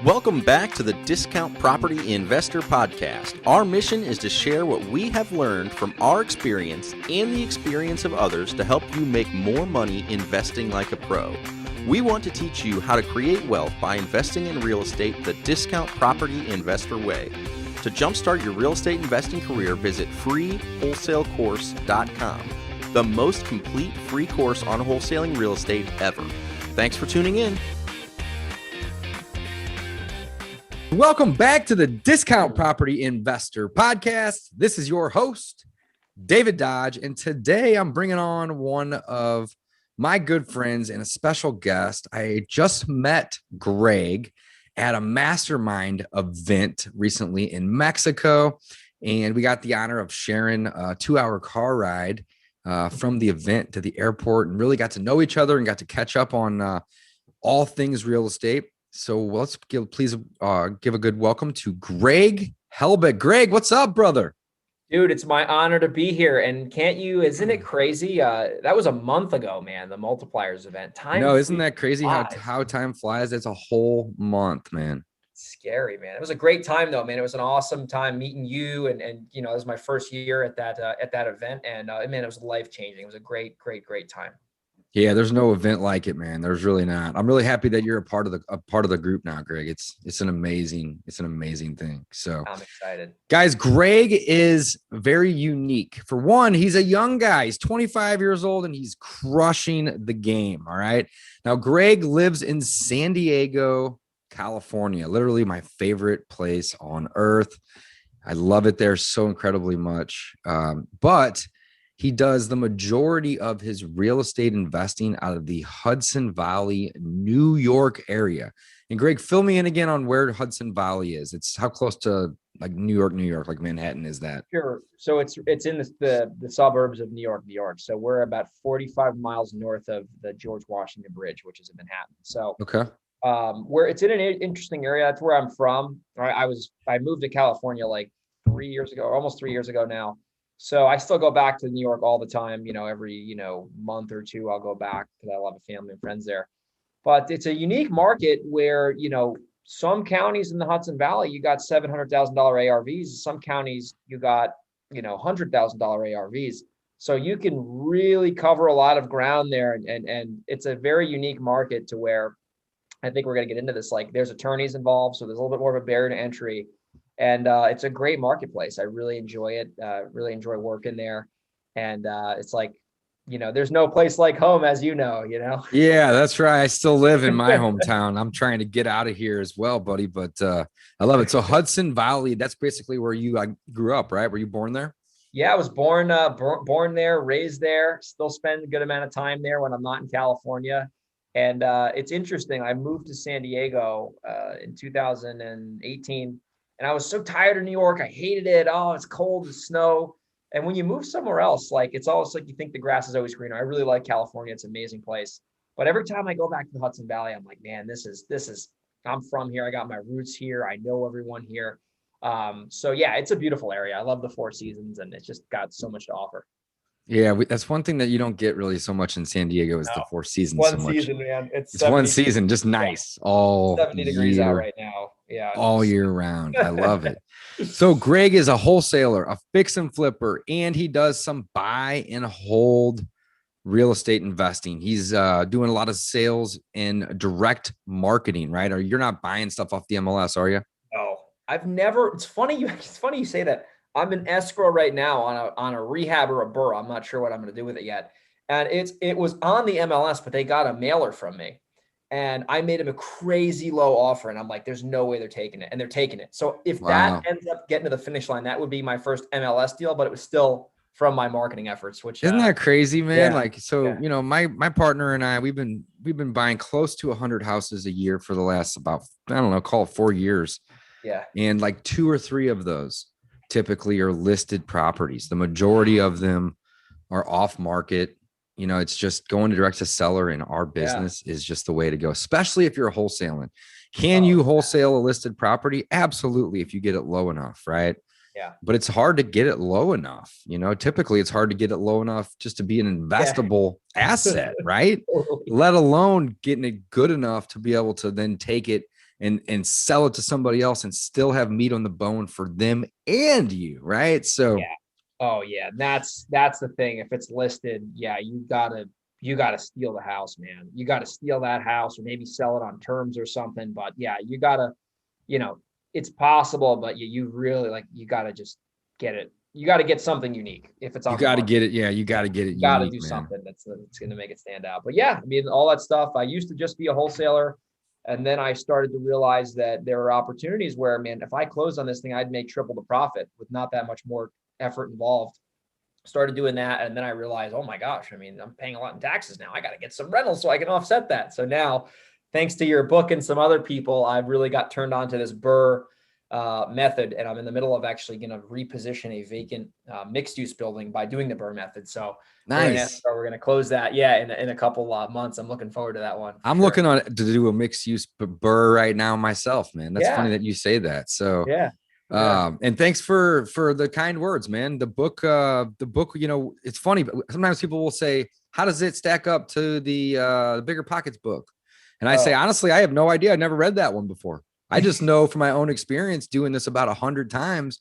Welcome back to the Discount Property Investor Podcast. Our mission is to share what we have learned from our experience and the experience of others to help you make more money investing like a pro. We want to teach you how to create wealth by investing in real estate the Discount Property Investor way. To jumpstart your real estate investing career, visit freewholesalecourse.com, the most complete free course on wholesaling real estate ever. Thanks for tuning in. Welcome back to the Discount Property Investor Podcast. This is your host, David Dodge, and today I'm bringing on one of my good friends and a special guest. I just met Greg at a mastermind event recently in Mexico, and we got the honor of sharing a 2-hour car ride from the event to the airport and really got to know each other and got to catch up on all things real estate. So let's please give a good welcome to Greg Helbig. Greg, what's up, brother? Dude, it's my honor to be here. And isn't it crazy? That was a month ago, man, the Multipliers event. Isn't that crazy how time flies? It's a whole month, man. Scary, man. It was a great time though, man. It was an awesome time meeting you. And you know, it was my first year at that event. And man, it was life-changing. It was a great time. Yeah, there's no event like it, man. There's really not. I'm really happy that you're a part of the group now, Greg. It's an amazing thing. So I'm excited. Guys, Greg is very unique. For one, he's a young guy. He's 25 years old and he's crushing the game. All right. Now, Greg lives in San Diego, California, literally my favorite place on earth. I love it there so incredibly much. But he does the majority of his real estate investing out of the Hudson Valley, New York area. And Greg, fill me in again on where Hudson Valley is. It's how close to like New York, like Manhattan is that? Sure. So it's in the suburbs of New York. So we're about 45 miles north of the George Washington Bridge, which is in Manhattan. So okay. Where it's in an interesting area. That's where I'm from. I moved to California like 3 years ago, almost 3 years ago now. So I still go back to New York all the time, every, month or two, I'll go back because I love a family and friends there. But it's a unique market where, some counties in the Hudson Valley, you got $700,000 ARVs. Some counties you got, $100,000 ARVs. So you can really cover a lot of ground there. And it's a very unique market to where I think we're going to get into this. Like there's attorneys involved. So there's a little bit more of a barrier to entry. And it's a great marketplace. I really enjoy it. Really enjoy working there. And it's like, there's no place like home, as you know. Yeah, that's right. I still live in my hometown. I'm trying to get out of here as well, buddy. But I love it. So Hudson Valley, that's basically where you grew up, right? Were you born there? Yeah, I was born there, raised there. Still spend a good amount of time there when I'm not in California. And it's interesting. I moved to San Diego in 2018. And I was so tired of New York. I hated it. Oh, it's cold, it's snow. And when you move somewhere else, like it's always like you think the grass is always greener. I really like California. It's an amazing place. But every time I go back to the Hudson Valley, I'm like, man, this is, I'm from here. I got my roots here. I know everyone here. So yeah, it's a beautiful area. I love the Four Seasons and it's just got so much to offer. Yeah, that's one thing that you don't get really so much in San Diego is the Four Seasons. One season, man. It's 70, one season, just nice. All 70 degrees out right now. Yeah, all year round. I love it. So Greg is a wholesaler, a fix and flipper, and he does some buy and hold real estate investing. He's doing a lot of sales and direct marketing, right? Or you're not buying stuff off the MLS, are you? No, I've never. It's funny you say that. I'm in escrow right now on a rehab or a burr. I'm not sure what I'm going to do with it yet. And it was on the MLS, but they got a mailer from me. And I made him a crazy low offer. And I'm like, there's no way they're taking it. And they're taking it. So if that ends up getting to the finish line, that would be my first MLS deal, but it was still from my marketing efforts, which isn't that crazy, man? Yeah. My partner and I, we've been buying close to 100 houses a year for the last about, I don't know, call it 4 years. Yeah. And like 2 or 3 of those typically are listed properties. The majority of them are off market. It's just going direct to seller in our business is just the way to go, especially if you're wholesaling. Can you wholesale a listed property? Absolutely. If you get it low enough, right? Yeah. But it's hard to get it low enough. Typically it's hard to get it low enough just to be an investable asset, right? Let alone getting it good enough to be able to then take it and sell it to somebody else and still have meat on the bone for them and you, right? So Yeah. Oh yeah. That's the thing. If it's listed, yeah, you gotta steal the house, man. You gotta steal that house or maybe sell it on terms or something. But yeah, you gotta, it's possible, but you really you gotta just get it. You gotta get something unique if it's you on the got to market. get it. Yeah, you got to get it You gotta unique, do man. something that's gonna make it stand out. But yeah, I mean, all that stuff. I used to just be a wholesaler. And then I started to realize that there are opportunities where, man, if I closed on this thing, I'd make triple the profit with not that much more effort involved. Started doing that. And then I realized, oh my gosh, I mean, I'm paying a lot in taxes now. I got to get some rentals so I can offset that. So now, thanks to your book and some other people, I've really got turned on to this BRRRR method. And I'm in the middle of actually going to reposition a vacant mixed use building by doing the BRRRR method. So Nice. we're going to close that. Yeah. In a couple months. I'm looking forward to that one. I'm looking on to do a mixed use BRRRR right now myself, man. That's funny that you say that. So yeah. And thanks for the kind words, man. The book, it's funny, but sometimes people will say, how does it stack up to the Bigger Pockets book? And I say, honestly, I have no idea. I've never read that one before. I just know from my own experience doing this about 100 times,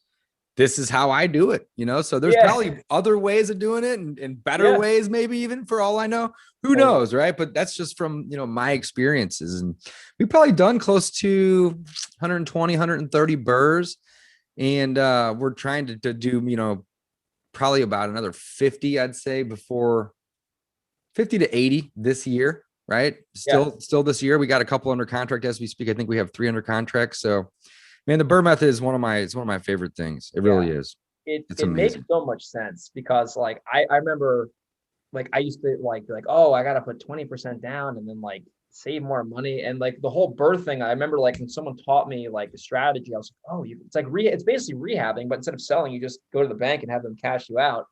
this is how I do it, so there's probably other ways of doing it and better ways, maybe even for all I know, who knows. Right. But that's just from, my experiences. And we've probably done close to 120, 130 BRRRRs. And we're trying to do, probably about another 50, I'd say, before 50 to 80 this year, right? Still this year. We got a couple under contract as we speak. I think we have 3 under contract. So, man, the BRRRR method is one of my favorite things. It really is. It makes so much sense because I remember I used to like, oh, I got to put 20% down and then save more money. And the whole BRRRR thing, I remember when someone taught me the strategy, I was like, oh, it's it's basically rehabbing, but instead of selling, you just go to the bank and have them cash you out.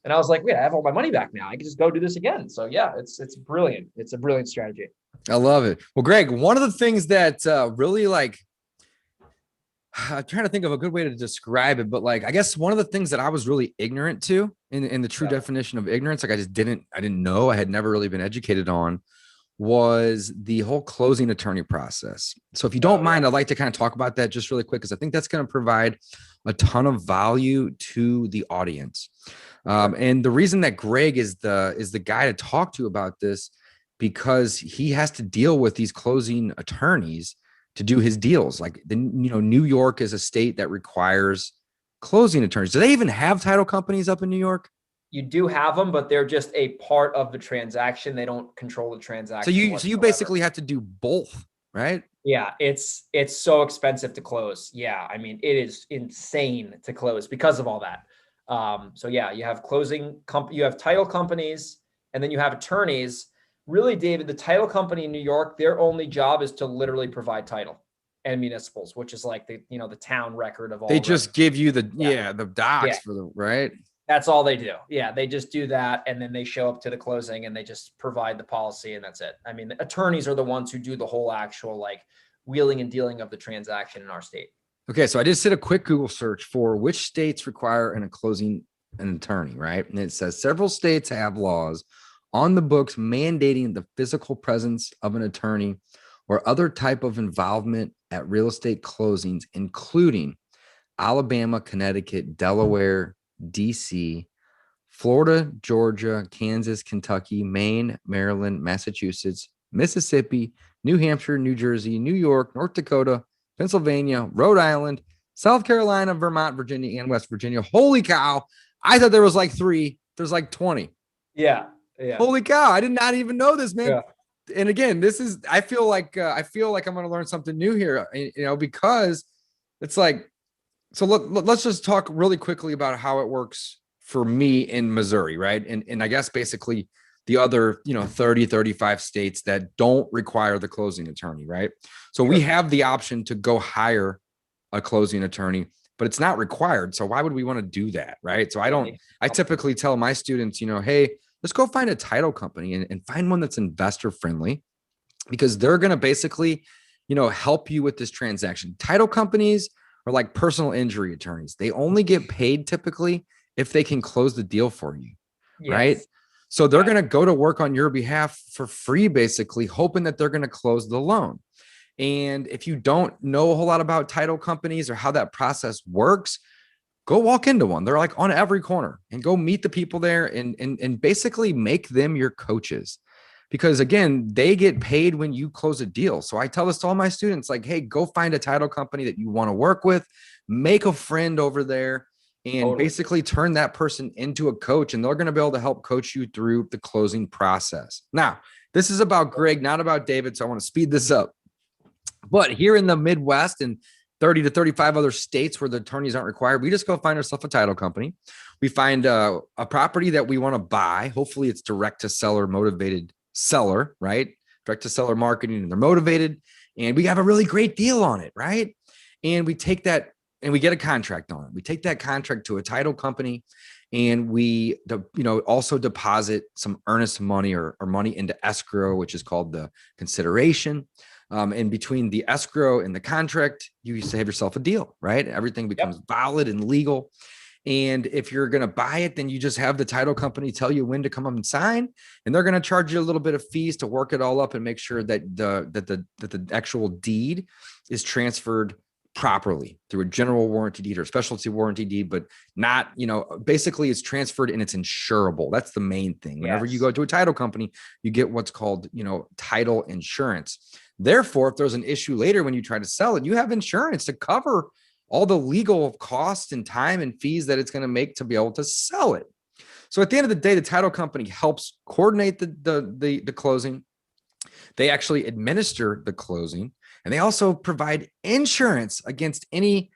And I was like, wait, I have all my money back now. I can just go do this again. So yeah, it's brilliant. It's a brilliant strategy. I love it. Well, Greg, one of the things that really I'm trying to think of a good way to describe it, but I guess one of the things that I was really ignorant to in the true definition of ignorance, I didn't know, I had never really been educated on, was the whole closing attorney process. So if you don't mind, I'd like to kind of talk about that just really quick, because I think that's going to provide a ton of value to the audience. And the reason that Greg is the guy to talk to about this, because he has to deal with these closing attorneys to do his deals. New York is a state that requires closing attorneys. Do they even have title companies up in New York? You do have them, but they're just a part of the transaction. They don't control the transaction. So you basically have to do both, right? Yeah, it's so expensive to close. Yeah, I mean, it is insane to close because of all that. So yeah, you have you have title companies, and then you have attorneys. Really, David, the title company in New York, their only job is to literally provide title and municipals, which is the town record of all. They just give you the docs for the right. That's all they do. Yeah, they just do that, and then they show up to the closing and they just provide the policy, and that's it. I mean, the attorneys are the ones who do the whole actual wheeling and dealing of the transaction in our state. Okay, so I just did a quick Google search for which states require an attorney, right? And it says several states have laws on the books mandating the physical presence of an attorney or other type of involvement at real estate closings, including Alabama, Connecticut, Delaware, DC, Florida, Georgia, Kansas, Kentucky, Maine, Maryland, Massachusetts, Mississippi, New Hampshire, New Jersey, New York, North Dakota, Pennsylvania, Rhode Island, South Carolina, Vermont, Virginia, and West Virginia. Holy cow. I thought there was 3. There's 20. Yeah. Holy cow. I did not even know this, man. Yeah. And again, I feel like I'm going to learn something new here, because it's so let's just talk really quickly about how it works for me in Missouri, right? And I guess basically the other, 30, 35 states that don't require the closing attorney, right? So we have the option to go hire a closing attorney, but it's not required. So why would we want to do that, right? So I typically tell my students, hey, let's go find a title company and find one that's investor friendly, because they're going to basically, help you with this transaction. Title companies are like personal injury attorneys. They only get paid typically if they can close the deal for you, right? So they're going to go to work on your behalf for free, basically hoping that they're going to close the loan. And if you don't know a whole lot about title companies or how that process works, go walk into one. They're like on every corner, and go meet the people there and basically make them your coaches. Because again, they get paid when you close a deal. So I tell this to all my students, like, hey, go find a title company that you want to work with, make a friend over there, and basically turn that person into a coach, and they're going to be able to help coach you through the closing process. Now, this is about Greg, not about David. So I want to speed this up. But here in the Midwest and 30 to 35 other states where the attorneys aren't required, we just go find ourselves a title company. We find a property that we want to buy. Hopefully it's direct to seller motivated seller, right? Direct to seller marketing, and they're motivated, and we have a really great deal on it, right? And we take that and we get a contract on it. We take that contract to a title company, and we, also deposit some earnest money or money into escrow, which is called the consideration. And between the escrow and the contract, you used to have yourself a deal, right? Everything becomes valid and legal. And if you're going to buy it, then you just have the title company tell you when to come up and sign, and they're going to charge you a little bit of fees to work it all up and make sure that the actual deed is transferred properly through a general warranty deed or specialty warranty deed, but not, basically it's transferred and it's insurable. That's the main thing. Whenever you go to a title company, you get what's called, title insurance. Therefore, if there's an issue later when you try to sell it, you have insurance to cover all the legal costs and time and fees that it's going to make to be able to sell it. So at the end of the day, the title company helps coordinate the closing. They actually administer the closing, and they also provide insurance against any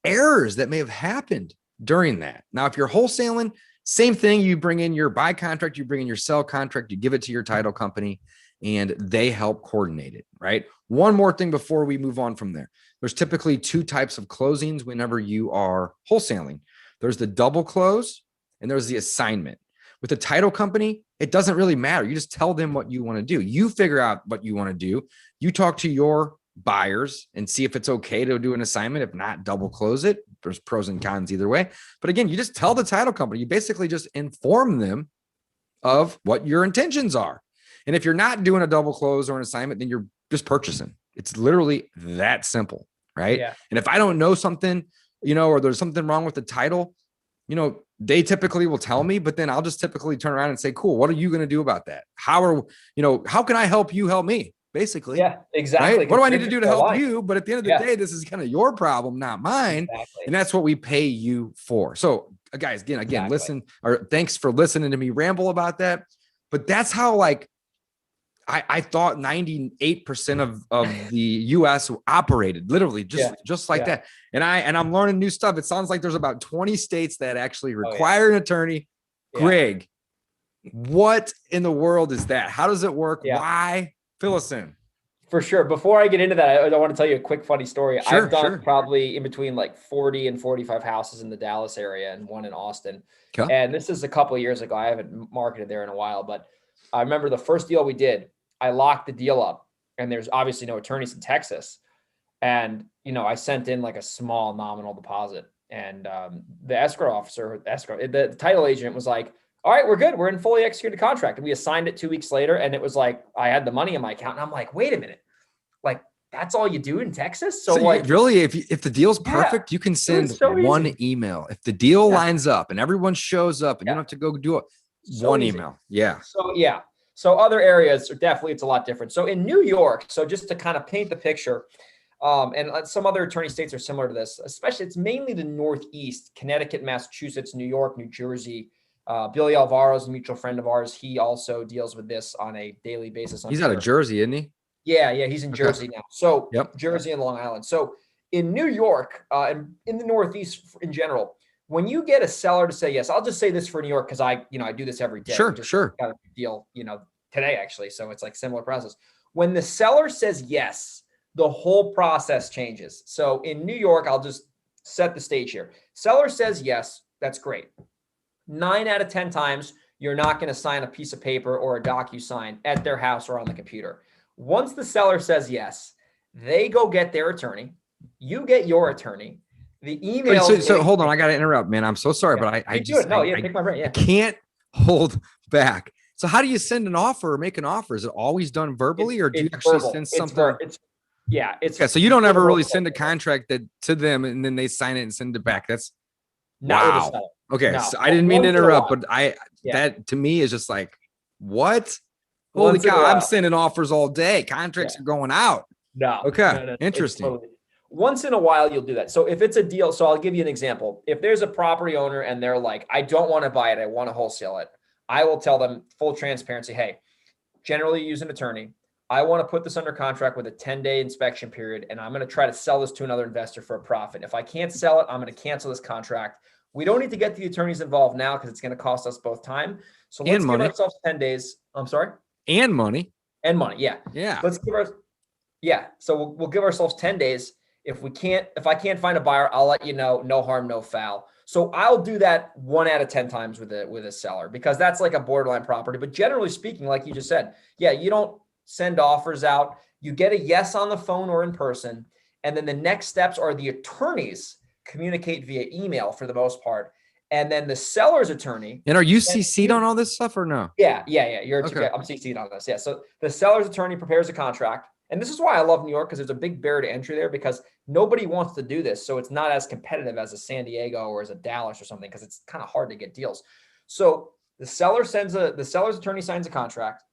errors that may have happened during that. Now, if you're wholesaling, same thing. You bring in your buy contract, you bring in your sell contract, you give it to your title company, and they help coordinate it, right? One more thing before we move on from there. There's typically two types of closings whenever you are wholesaling. There's the double close and there's the assignment. With a title company, it doesn't really matter. You just tell them what you want to do. You figure out what you want to do. You talk to your buyers and see if it's okay to do an assignment. If not, double close it. There's pros and cons either way. But again, you just tell the title company, you basically just inform them of what your intentions are. And if you're not doing a double close or an assignment, then you're just purchasing. It's literally that simple, right? Yeah. And if I don't know something, or there's something wrong with the title, they typically will tell me, but then I'll just typically turn around and say, cool, what are you going to do about that? How can I help you help me? Basically. Yeah, exactly. Right? What do I need to do to help you? But at the end of the day, this is kind of your problem, not mine. Exactly. And that's what we pay you for. So guys, again, listen, or thanks for listening to me ramble about that. But that's how I thought 98% of the US operated literally just like that. And I'm learning new stuff. It sounds like there's about 20 states that actually require an attorney. Yeah. Greg, what in the world is that? How does it work? Yeah. Why? Fill us in. For sure. Before I get into that, I want to tell you a quick funny story. I've done probably in between 40 and 45 houses in the Dallas area and one in Austin. Okay. And this is a couple of years ago. I haven't marketed there in a while, but I remember the first deal we did, I locked the deal up, and there's obviously no attorneys in Texas. And, I sent in a small nominal deposit, and the escrow officer, the title agent was like, all right, we're good. We're in fully executed contract. And we assigned it 2 weeks later, and it was I had the money in my account, and I'm like, wait a minute. That's all you do in Texas? So really, if the deal's perfect, you can send one email. If the deal lines up and everyone shows up and you don't have to go do it, one email. Yeah. So other areas are definitely, it's a lot different. So in New York, so just to kind of paint the picture, and some other attorney states are similar to this, especially it's mainly the Northeast, Connecticut, Massachusetts, New York, New Jersey. Billy Alvaro is a mutual friend of ours. He also deals with this on a daily basis. He's out of Jersey, isn't he? Yeah, he's in Jersey now. So Jersey and Long Island. So in New York and in the Northeast in general, when you get a seller to say yes, I'll just say this for New York because I do this every day. Sure. Got a deal, today actually. So it's similar process. When the seller says yes, the whole process changes. So in New York, I'll just set the stage here. Seller says yes, that's great. 9 out of 10 times, you're not going to sign a piece of paper or a DocuSign at their house or on the computer. Once the seller says yes, they go get their attorney. You get your attorney. The email. So hold on, I got to interrupt, man. I'm so sorry, but I pick my brain. I can't hold back. So how do you send an offer or make an offer? Is it always done verbally, or do you actually send something? Yeah. Yeah. So you don't ever really send a contract to them and then they sign it and send it back. That's not with a wow. seller. Okay. No. So I didn't mean to Once in a interrupt, while. but Yeah. that to me is just like, what? Holy Once in a cow. I'm while. sending offers all day. Contracts Yeah. are going out. No. Okay. No. Interesting. Once in a while, you'll do that. So if it's a deal, so I'll give you an example. If there's a property owner and they're like, I don't want to buy it, I want to wholesale it, I will tell them full transparency, hey, generally use an attorney. I want to put this under contract with a 10-day inspection period, and I'm going to try to sell this to another investor for a profit. If I can't sell it, I'm going to cancel this contract. We don't need to get the attorneys involved now because it's going to cost us both time. So let's give ourselves 10 days. I'm sorry? And money. And money. Yeah. Yeah. So we'll give ourselves 10 days. If I can't find a buyer, I'll let you know. No harm, no foul. So I'll do that 1 out of 10 times with a seller because that's like a borderline property. But generally speaking, like you just said, yeah, you don't send offers out. You get a yes on the phone or in person. And then the next steps are the attorneys communicate via email for the most part. And then the seller's attorney. And are you CC'd on all this stuff or no? Yeah. I'm CC'd on this. Yeah. So the seller's attorney prepares a contract. And this is why I love New York, because there's a big barrier to entry there because nobody wants to do this. So it's not as competitive as a San Diego or as a Dallas or something because it's kind of hard to get deals. So the seller's attorney sends a contract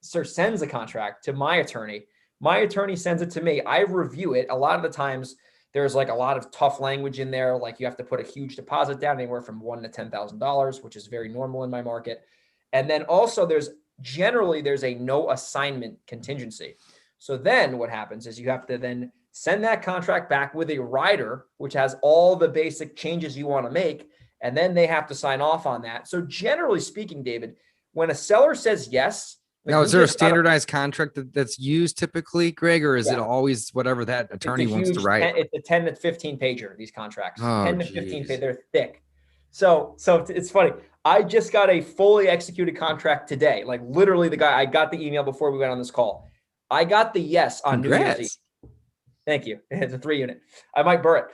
to my attorney. My attorney sends it to me. I review it. A lot of the times there's like a lot of tough language in there. Like you have to put a huge deposit down anywhere from $1,000 to $10,000, which is very normal in my market. And then also there's a no assignment contingency. So then what happens is you have to then send that contract back with a rider, which has all the basic changes you want to make. And then they have to sign off on that. So generally speaking, David, when a seller says yes. Now, is there a standardized contract that's used typically, Greg, or is it always whatever that attorney wants to write? It's a 10 to 15 pager, these contracts. 10 to 15 pager, they're thick. So it's funny. I just got a fully executed contract today. Like literally I got the email before we went on this call. I got the yes on New Year's Eve. Thank you. It's a 3-unit. I might burr it.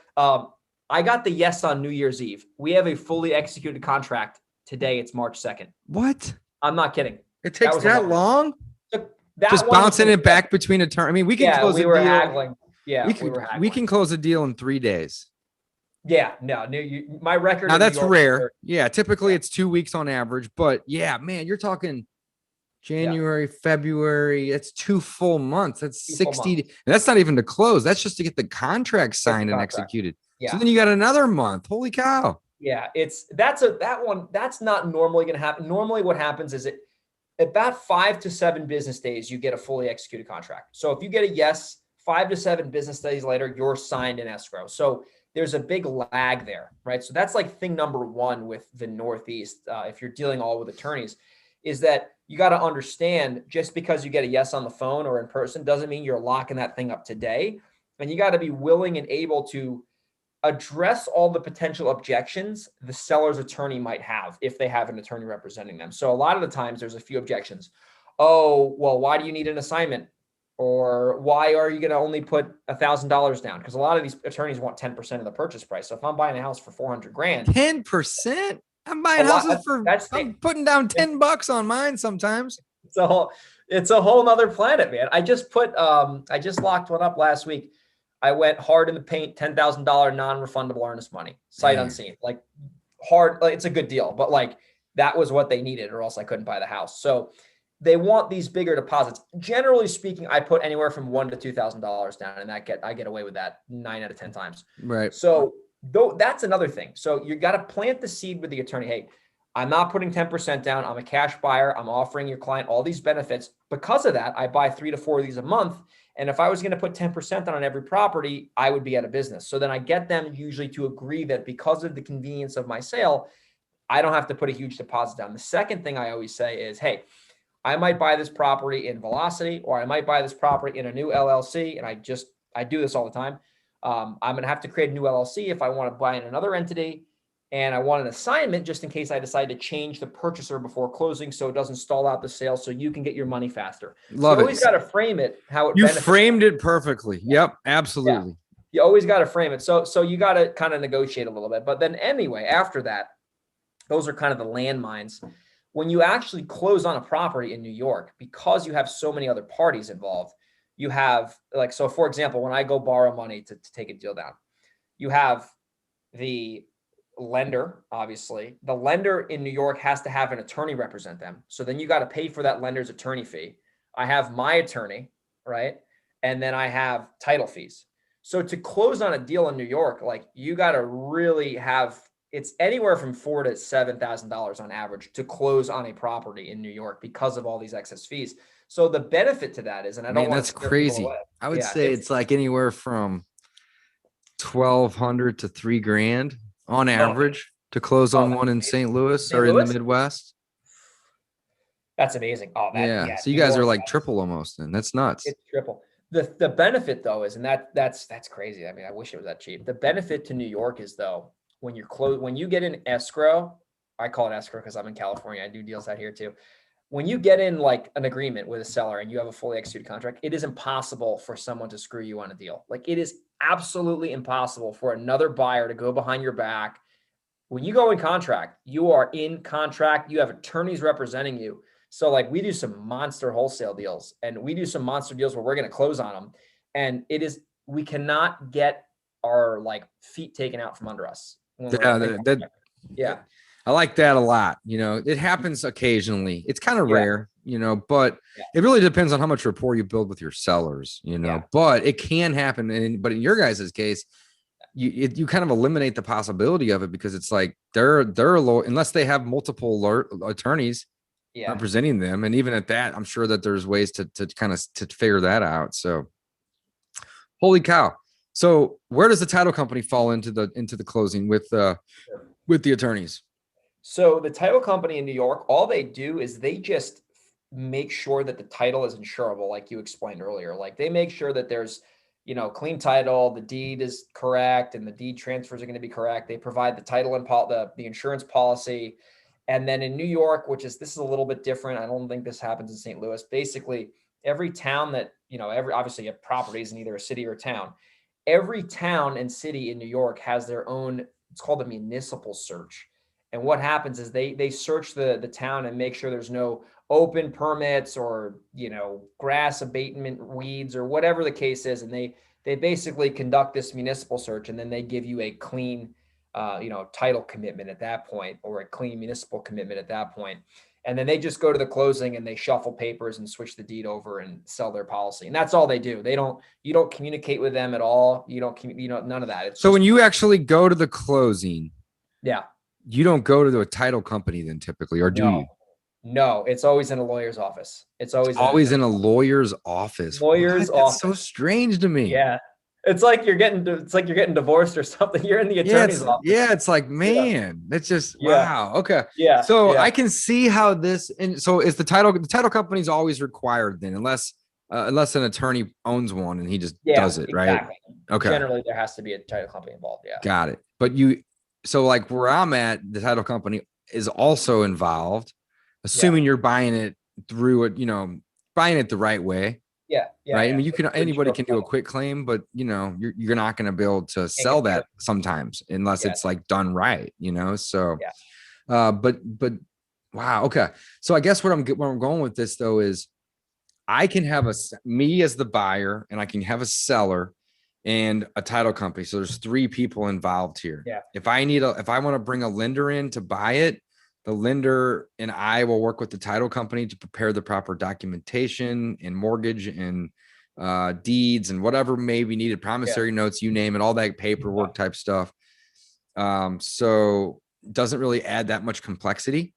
I got the yes on New Year's Eve. We have a fully executed contract today. It's March 2nd. What? I'm not kidding. It takes that long? Just bouncing it back between attorney. I mean, we can close a deal. Haggling. Yeah, we can close a deal in 3 days. Yeah, no, my record. Now that's rare. Yeah, typically it's 2 weeks on average, but yeah, man, you're talking January, February. It's 2 full months. That's 60. And that's not even to close. That's just to get the contract signed and executed. Yeah. So then you got another month. Holy cow. Yeah, that's not normally going to happen. Normally what happens is about 5 to 7 business days, you get a fully executed contract. So if you get a yes, 5 to 7 business days later, you're signed in escrow. So there's a big lag there, right? So that's like thing number one with the Northeast. If you're dealing all with attorneys, is that you got to understand just because you get a yes on the phone or in person doesn't mean you're locking that thing up today. And you got to be willing and able to address all the potential objections the seller's attorney might have if they have an attorney representing them. So a lot of the times there's a few objections. Oh, well, why do you need an assignment? Or why are you going to only put $1,000 down? Because a lot of these attorneys want 10% of the purchase price. So if I'm buying a house for $400,000, 10%. I'm buying houses I'm putting down $10 on mine sometimes. So it's a whole nother planet, man. I just locked one up last week. I went hard in the paint, $10,000 non-refundable earnest money, sight unseen, like hard. Like, it's a good deal, but like that was what they needed, or else I couldn't buy the house. So they want these bigger deposits. Generally speaking, I put anywhere from $1,000 to $2,000 down, and I get away with that 9 out of 10 times. Right. So that's another thing. So you got to plant the seed with the attorney. Hey, I'm not putting 10% down. I'm a cash buyer. I'm offering your client all these benefits. Because of that, I buy 3 to 4 of these a month. And if I was going to put 10% on every property, I would be out of business. So then I get them usually to agree that because of the convenience of my sale, I don't have to put a huge deposit down. The second thing I always say is, hey, I might buy this property in Velocity, or I might buy this property in a new LLC. And I do this all the time. I'm going to have to create a new LLC if I want to buy in another entity. And I want an assignment just in case I decide to change the purchaser before closing, so it doesn't stall out the sale, so you can get your money faster. Love it. You always got to frame it how it you framed it perfectly. Yep, absolutely. Yeah. You always got to frame it. So you got to kind of negotiate a little bit. But then anyway, after that, those are kind of the landmines. When you actually close on a property in New York, because you have so many other parties involved, you have like, so for example, when I go borrow money to take a deal down, you have the lender, obviously. The lender in New York has to have an attorney represent them. So then you got to pay for that lender's attorney fee. I have my attorney, right? And then I have title fees. So to close on a deal in New York, like you got to really have, it's anywhere from $4,000 to $7,000 on average to close on a property in New York because of all these excess fees. So the benefit to that is, and I don't want that's to scare people crazy. away. I would say it's like anywhere from 1,200 to $3,000 on average to close on one in St. Louis or in the Midwest. That's amazing. Oh, yeah. So you guys are like triple almost then. That's nuts. It's triple. The benefit though is, and that's crazy. I mean, I wish it was that cheap. The benefit to New York is though, when you get in escrow, I call it escrow because I'm in California. I do deals out here too. When you get in like an agreement with a seller and you have a fully executed contract, it is impossible for someone to screw you on a deal. Like it is absolutely impossible for another buyer to go behind your back. When you go in contract, you are in contract. You have attorneys representing you. So like we do some monster wholesale deals and we do some monster deals where we're going to close on them. And we cannot get our like feet taken out from under us. Yeah. I like that a lot. It happens occasionally. It's kind of rare, but it really depends on how much rapport you build with your sellers, but it can happen. But in your guys' case, you kind of eliminate the possibility of it because it's like they're low unless they have multiple attorneys representing them. And even at that, I'm sure that there's ways to kind of to figure that out. So holy cow. So where does the title company fall into the closing with the attorneys? So the title company in New York, all they do is they just make sure that the title is insurable, like you explained earlier. Like they make sure that there's, clean title, the deed is correct, and the deed transfers are going to be correct. They provide the title and the insurance policy. And then in New York, this is a little bit different. I don't think this happens in St. Louis. Basically, every town that, obviously you have properties in either a city or a town. Every town and city in New York has their own, it's called a municipal search. And what happens is they search the town and make sure there's no open permits or, grass abatement weeds or whatever the case is. And they basically conduct this municipal search and then they give you a clean, title commitment at that point or a clean municipal commitment at that point. And then they just go to the closing and they shuffle papers and switch the deed over and sell their policy. And that's all they do. You don't communicate with them at all. You don't, none of that. It's so when you actually go to the closing, you don't go to a title company then typically, or do you? No, it's always in a lawyer's office. It's always in a lawyer's office. Lawyer's office. That's so strange to me. Yeah. It's like you're getting divorced or something. You're in the attorney's office. Yeah, it's like, man, it's just wow. Okay. Yeah. So I can see how this, and so is the title company is always required then, unless an attorney owns one and he just does it, right? Okay. Generally, there has to be a title company involved. Yeah. Got it. But so like where I'm at, the title company is also involved, assuming you're buying it through it, buying it the right way. Yeah. Right. I mean, anybody can do a quick claim, but you're not going to be able to sell that sometimes unless it's like done right, so, but wow. Okay. So I guess where I'm going with this though, is I can have me as the buyer and I can have a seller and a title company. So there's 3 people involved here. Yeah. If I want to bring a lender in to buy it, the lender and I will work with the title company to prepare the proper documentation and mortgage and deeds and whatever may be needed, promissory notes, you name it, all that paperwork type stuff. So it doesn't really add that much complexity.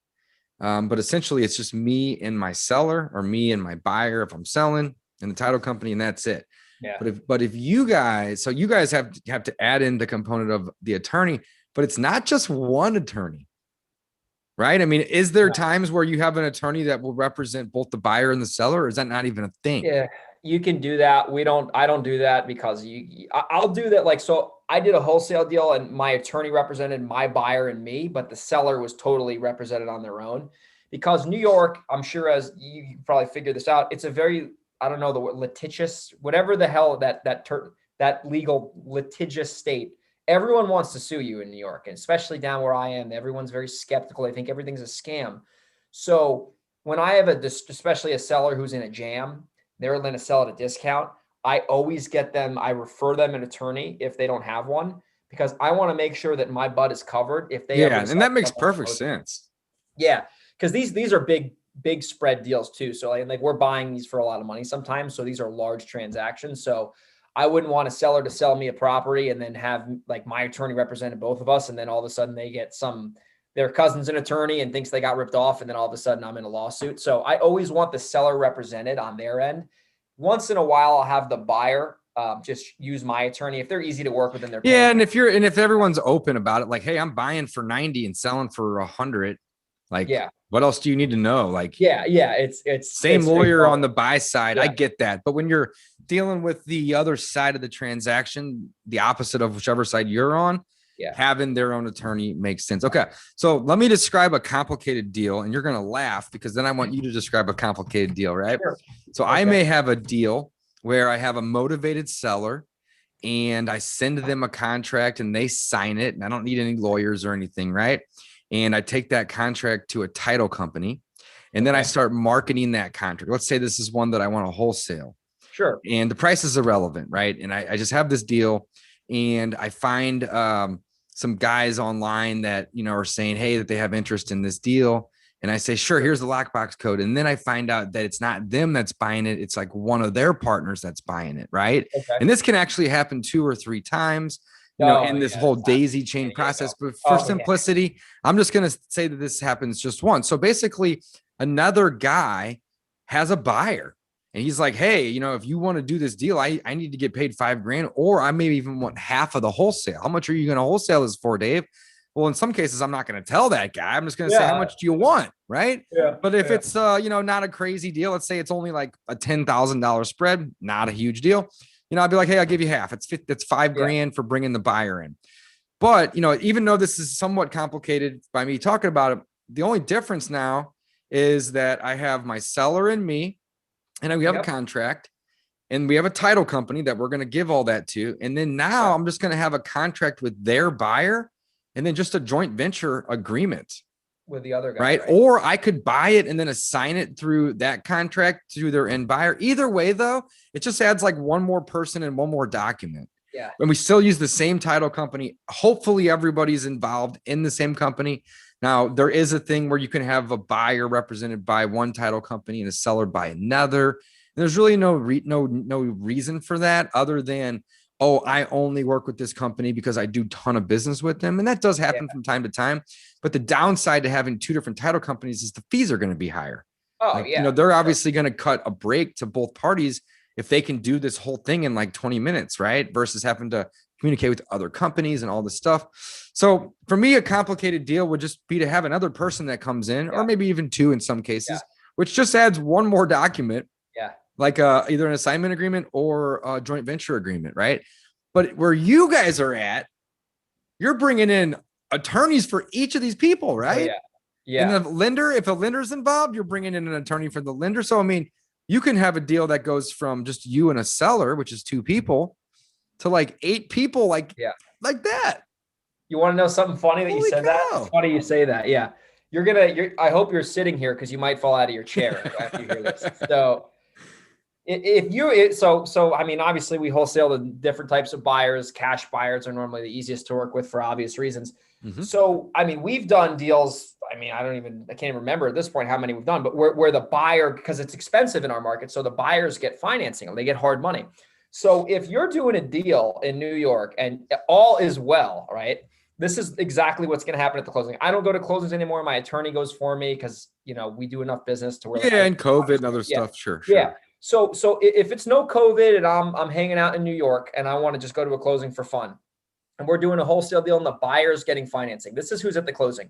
But essentially it's just me and my seller or me and my buyer if I'm selling and the title company, and that's it. Yeah. But if you guys have to add in the component of the attorney, but it's not just one attorney. Right. I mean, is there times where you have an attorney that will represent both the buyer and the seller, or is that not even a thing? Yeah, you can do that. I don't do that because I'll do that. Like, so I did a wholesale deal and my attorney represented my buyer and me, but the seller was totally represented on their own because New York, I'm sure as you probably figured this out, it's a very, I don't know the word, litigious, whatever the hell that legal litigious state. Everyone wants to sue you in New York, and especially down where I am, everyone's very skeptical. They think everything's a scam. So when I have especially a seller who's in a jam, they're going to sell at a discount, I always get them, I refer them an attorney if they don't have one, because I want to make sure that my butt is covered if they ever and that makes perfect sense. Yeah, because these are big spread deals too. So like we're buying these for a lot of money sometimes. So these are large transactions. So I wouldn't want a seller to sell me a property and then have like my attorney represented both of us, and then all of a sudden they get their cousin's an attorney and thinks they got ripped off, and then all of a sudden I'm in a lawsuit. So I always want the seller represented on their end. Once in a while, I'll have the buyer just use my attorney if they're easy to work with and they're and if everyone's open about it, like, hey, I'm buying for 90 and selling for 100. Like, what else do you need to know? Like, it's same lawyer on the buy side. Yeah. I get that. But when you're dealing with the other side of the transaction, the opposite of whichever side you're on, having their own attorney makes sense. Okay. So let me describe a complicated deal, and you're going to laugh because then I want you to describe a complicated deal, right? Sure. So I may have a deal where I have a motivated seller and I send them a contract and they sign it, and I don't need any lawyers or anything, right? And I take that contract to a title company, and then I start marketing that contract. Let's say this is one that I want to wholesale. Sure. And the price is irrelevant, right? And I just have this deal, and I find some guys online that, are saying, hey, that they have interest in this deal. And I say, sure, here's the lockbox code. And then I find out that it's not them that's buying it. It's like one of their partners that's buying it, right? Okay. And this can actually happen 2 or 3 times. In this whole daisy chain process, but for simplicity, I'm just going to say that this happens just once. So basically another guy has a buyer and he's like, hey, if you want to do this deal, I need to get paid $5,000, or I maybe even want half of the wholesale. How much are you going to wholesale this for, Dave? Well, in some cases, I'm not going to tell that guy. I'm just going to say, how much do you want? Right. Yeah. But if it's, not a crazy deal, let's say it's only like a $10,000 spread, not a huge deal. I'd be like, hey, I'll give you half. It's $5,000 for bringing the buyer in. But, even though this is somewhat complicated by me talking about it, the only difference now is that I have my seller and me, and we have a contract, and we have a title company that we're going to give all that to. And then now I'm just going to have a contract with their buyer, and then just a joint venture agreement with the other guy. Right. Or I could buy it and then assign it through that contract to their end buyer. Either way, though, it just adds like one more person and one more document. Yeah. And we still use the same title company. Hopefully everybody's involved in the same company. Now, there is a thing where you can have a buyer represented by one title company and a seller by another. And there's really no reason for that other than, oh, I only work with this company because I do a ton of business with them. And that does happen from time to time. But the downside to having 2 different title companies is the fees are going to be higher. Oh, They're obviously going to cut a break to both parties if they can do this whole thing in like 20 minutes, right? Versus having to communicate with other companies and all this stuff. So for me, a complicated deal would just be to have another person that comes in, or maybe even 2 in some cases, which just adds one more document. Like either an assignment agreement or a joint venture agreement, right? But where you guys are at, you're bringing in attorneys for each of these people, right? And the lender, if a lender's involved, you're bringing in an attorney for the lender. So, I mean, you can have a deal that goes from just you and a seller, which is 2 people, to like 8 people, like that. You want to know something funny that you said that? It's funny you say that. Yeah. I hope you're sitting here because you might fall out of your chair after you hear this. So I mean, obviously we wholesale the different types of buyers. Cash buyers are normally the easiest to work with for obvious reasons. Mm-hmm. So, I mean, we've done deals. I mean, I can't even remember at this point how many we've done, but where the buyer, because it's expensive in our market. So the buyers get financing, they get hard money. So if you're doing a deal in New York and all is well, right? This is exactly what's going to happen at the closing. I don't go to closings anymore. My attorney goes for me because, we do enough business to where. And COVID and other stuff. Sure. Yeah. So if it's no COVID and I'm hanging out in New York and I want to just go to a closing for fun, and we're doing a wholesale deal and the buyer's getting financing. This is who's at the closing: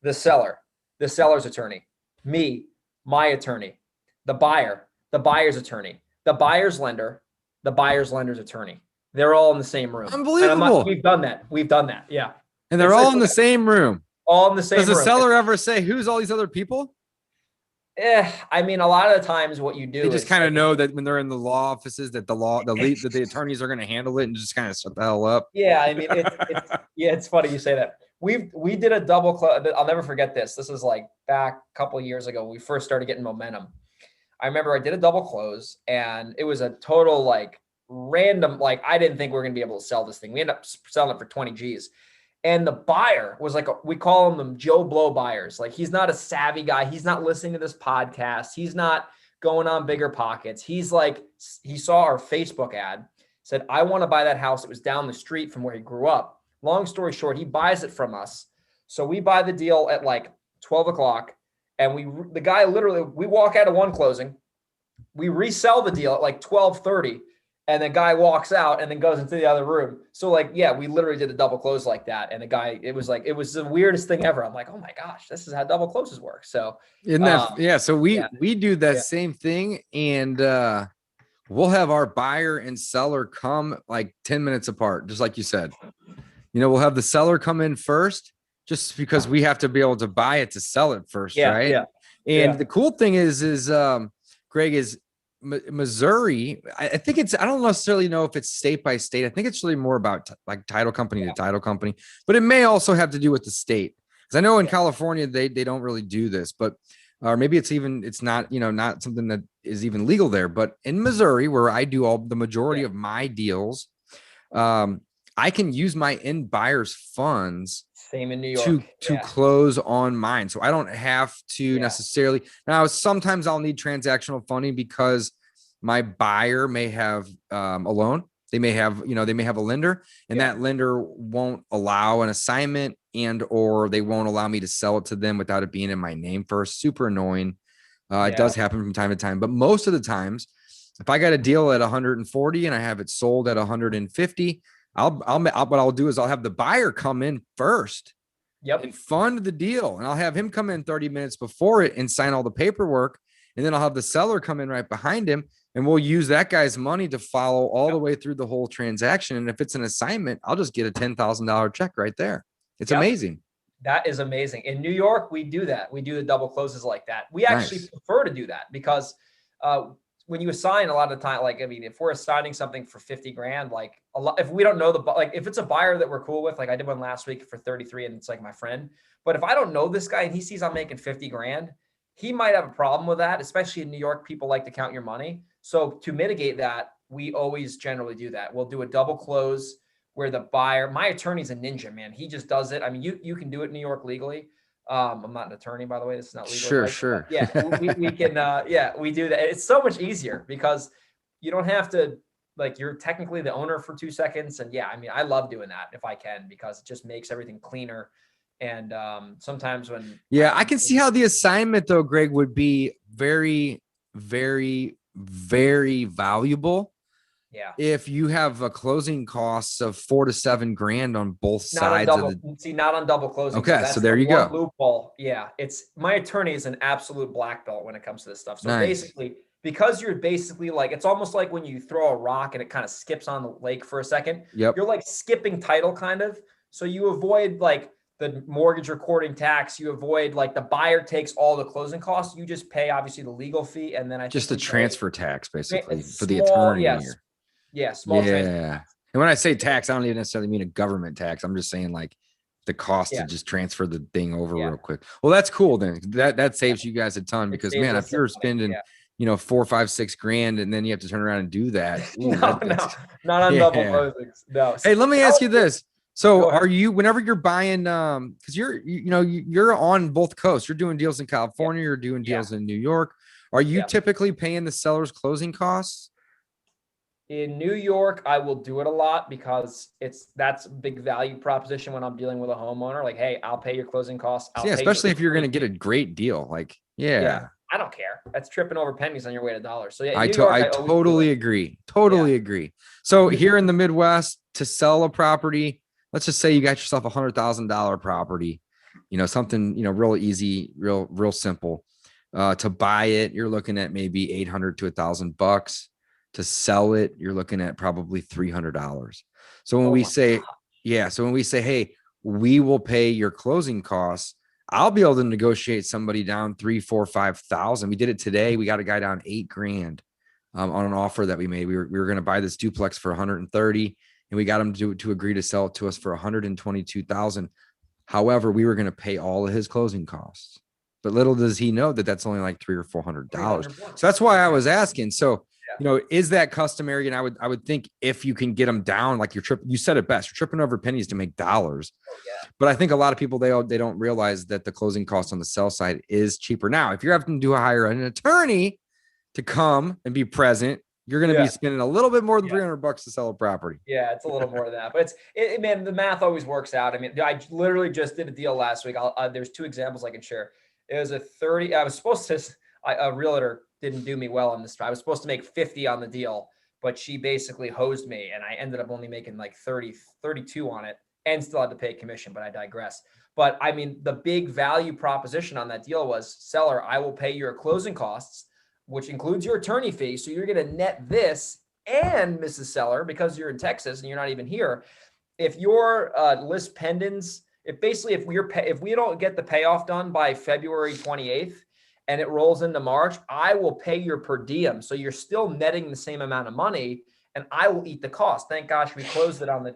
the seller, the seller's attorney, me, my attorney, the buyer, the buyer's attorney, the buyer's lender, the buyer's lender's attorney. They're all in the same room. Unbelievable. We've done that. Yeah. And they're all in the same room. All in the same room. Does the seller ever say, who's all these other people? I mean, a lot of the times what you do they just kind of know that when they're in the law offices that the attorneys are going to handle it and just kind of shut the hell up. Yeah. I mean, it's funny you say that. We did a double close. I'll never forget this. This is like back a couple of years ago when we first started getting momentum. I remember I did a double close, and it was a total like random, like I didn't think we were going to be able to sell this thing. We ended up selling it for 20 G's. And the buyer was like, we call them Joe Blow buyers. Like, he's not a savvy guy. He's not listening to this podcast. He's not going on Bigger Pockets. He's like, he saw our Facebook ad, said, I want to buy that house. It was down the street from where he grew up. Long story short, he buys it from us. So we buy the deal at like 12 o'clock. And the guy literally, we walk out of one closing. We resell the deal at like 12:30. And the guy walks out and then goes into the other room. So like, yeah, we literally did a double close like that. And the guy, it was the weirdest thing ever. I'm like, oh my gosh, this is how double closes work. So isn't that, yeah. So we do that same thing. And we'll have our buyer and seller come like 10 minutes apart, just like you said. We'll have the seller come in first, just because we have to be able to buy it to sell it first. Right. Yeah. And the cool thing is Greg, is Missouri, I think I don't necessarily know if it's state by state. I think it's really more about like title company to title company, but it may also have to do with the state. Because I know in California, they don't really do this, but or maybe it's not, not something that is even legal there. But in Missouri, where I do the majority of my deals, I can use my end buyer's funds. Same in New York to close on mine. So I don't have to necessarily. Now, sometimes I'll need transactional funding because my buyer may have a loan. They may have, a lender, and that lender won't allow an assignment or they won't allow me to sell it to them without it being in my name first. Super annoying. It does happen from time to time, but most of the times, if I got a deal at 140 and I have it sold at 150, what I'll do is I'll have the buyer come in first and fund the deal. And I'll have him come in 30 minutes before it and sign all the paperwork. And then I'll have the seller come in right behind him, and we'll use that guy's money to follow all the way through the whole transaction. And if it's an assignment, I'll just get a $10,000 check right there. It's amazing. That is amazing. In New York, we do that. We do the double closes like that. We actually prefer to do that because, when you assign a lot of the time, like, I mean, if we're assigning something for 50 grand, like a lot, if we don't know if it's a buyer that we're cool with, like I did one last week for 33 and it's like my friend, but if I don't know this guy and he sees I'm making 50 grand, he might have a problem with that. Especially in New York, people like to count your money. So to mitigate that, we always generally do that. We'll do a double close where the buyer, my attorney's a ninja, man. He just does it. I mean, you can do it in New York legally. I'm not an attorney, by the way. This is not legal. Sure. Yeah, we can. We do that. It's so much easier because you don't have to, like, you're technically the owner for 2 seconds. And I mean, I love doing that if I can, because it just makes everything cleaner. And sometimes when I can see how the assignment though, Greg, would be very, very, very valuable. Yeah. If you have a closing costs of $4 to $7 grand on both sides not on double closing. Okay. So there you go. Loophole. Yeah. My attorney is an absolute black belt when it comes to this stuff. So basically, because you're basically like, it's almost like when you throw a rock and it kind of skips on the lake for a second, you're like skipping title kind of. So you avoid like the mortgage recording tax, you avoid like the buyer takes all the closing costs. You just pay obviously the legal fee. And then just the transfer tax basically for the attorney. Small transfer. And when I say tax, I don't even necessarily mean a government tax. I'm just saying like the cost to just transfer the thing over real quick. Well, that's cool then. That saves you guys a ton because man, if you're spending, $4, $5, $6 grand and then you have to turn around and do that. Not on double closings. No. Hey, let me ask you this. So are you, whenever you're buying, cause you're on both coasts, you're doing deals in California, you're doing deals in New York. Are you typically paying the seller's closing costs? In New York, I will do it a lot because that's a big value proposition when I'm dealing with a homeowner. Like, hey, I'll pay your closing costs. Especially if you're going to get a great deal. Like, I don't care. That's tripping over pennies on your way to dollars. So I totally agree. Totally agree. So here in the Midwest, to sell a property, let's just say you got yourself $100,000 property, something, real easy, real simple. To buy it, you're looking at maybe $800 to $1,000. To sell it, you're looking at probably $300. So when we say, hey, we will pay your closing costs, I'll be able to negotiate somebody down 3, 4, 5,000. We did it today. We got a guy down $8 grand on an offer that we made. We were going to buy this duplex for 130, and we got him to agree to sell it to us for 122,000. However, we were going to pay all of his closing costs. but little does he know that that's only like $300 or $400. $300. So that's why I was asking. So, little does he know that that's only like $300. $300. So that's why I was asking. So, is that customary? And I would think if you can get them down, like you said it best, you're tripping over pennies to make dollars. Oh, yeah. But I think a lot of people, they don't realize that the closing cost on the sell side is cheaper. Now, if you're having to hire an attorney to come and be present, you're going to be spending a little bit more than $300 to sell a property. Yeah, it's a little more than that, but man, the math always works out. I mean, I literally just did a deal last week. There's 2 examples I can share. It was I was supposed to, a realtor didn't do me well on this. I was supposed to make 50 on the deal, but she basically hosed me and I ended up only making like 32 on it and still had to pay commission, but I digress. But I mean, the big value proposition on that deal was, seller, I will pay your closing costs, which includes your attorney fee. So you're going to net this, and Mrs. Seller, because you're in Texas and you're not even here, if your list pendants, if we don't get the payoff done by February 28th and it rolls into March, I will pay your per diem. So you're still netting the same amount of money and I will eat the cost. Thank gosh we closed it on the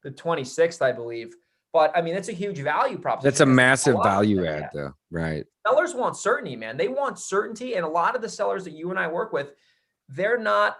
26th, I believe. But I mean, it's a huge value proposition. That's a massive value add though, right? Sellers want certainty, man. They want certainty. And a lot of the sellers that you and I work with, they're not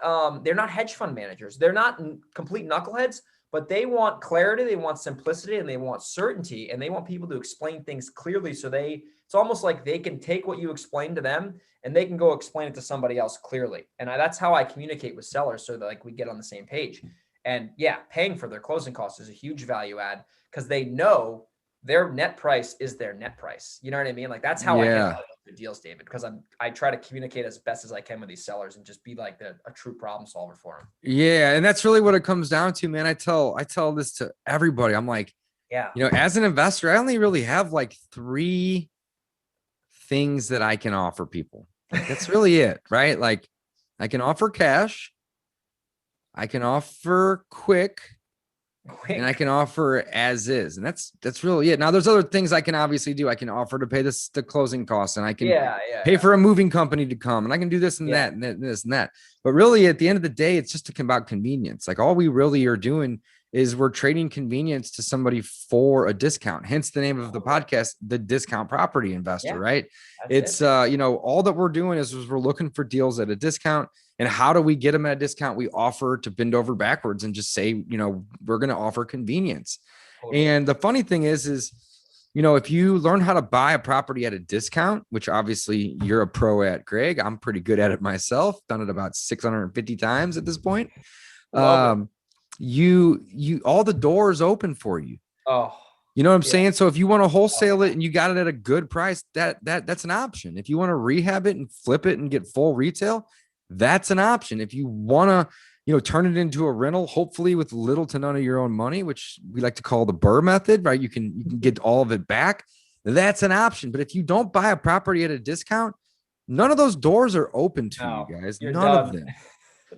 hedge fund managers. They're not complete knuckleheads, but they want clarity. They want simplicity and they want certainty, and they want people to explain things clearly. So it's almost like they can take what you explain to them and they can go explain it to somebody else clearly. And that's how I communicate with sellers, so that like we get on the same page. And yeah, paying for their closing costs is a huge value add, because they know their net price is their net price. You know what I mean? Like that's how I get the deals, David, because I try to communicate as best as I can with these sellers and just be like a true problem solver for them. Yeah. And that's really what it comes down to, man. I tell this to everybody. I'm like, as an investor, I only really have like 3 things that I can offer people. Like, that's really it, right? Like I can offer cash, I can offer quick, and I can offer as is. And that's really it. Now there's other things I can obviously do. I can offer to pay the closing costs, and I can pay for a moving company to come, and I can do this and that and this and that. But really at the end of the day, it's just about convenience. Like all we really are doing is we're trading convenience to somebody for a discount. Hence the name of the podcast, The Discount Property Investor, right? It's all that we're doing is we're looking for deals at a discount. And how do we get them at a discount? We offer to bend over backwards and just say, we're going to offer convenience. And the funny thing is, if you learn how to buy a property at a discount, which obviously you're a pro at, Greg, I'm pretty good at it myself, done it about 650 times at this point. You all the doors open for you. Oh, you know what I'm saying? So if you want to wholesale it and you got it at a good price, that's an option. If you want to rehab it and flip it and get full retail, that's an option. If you want to, turn it into a rental, hopefully with little to none of your own money, which we like to call the Burr method, right? You can get all of it back. That's an option. But if you don't buy a property at a discount, none of those doors are open to you guys. None of them.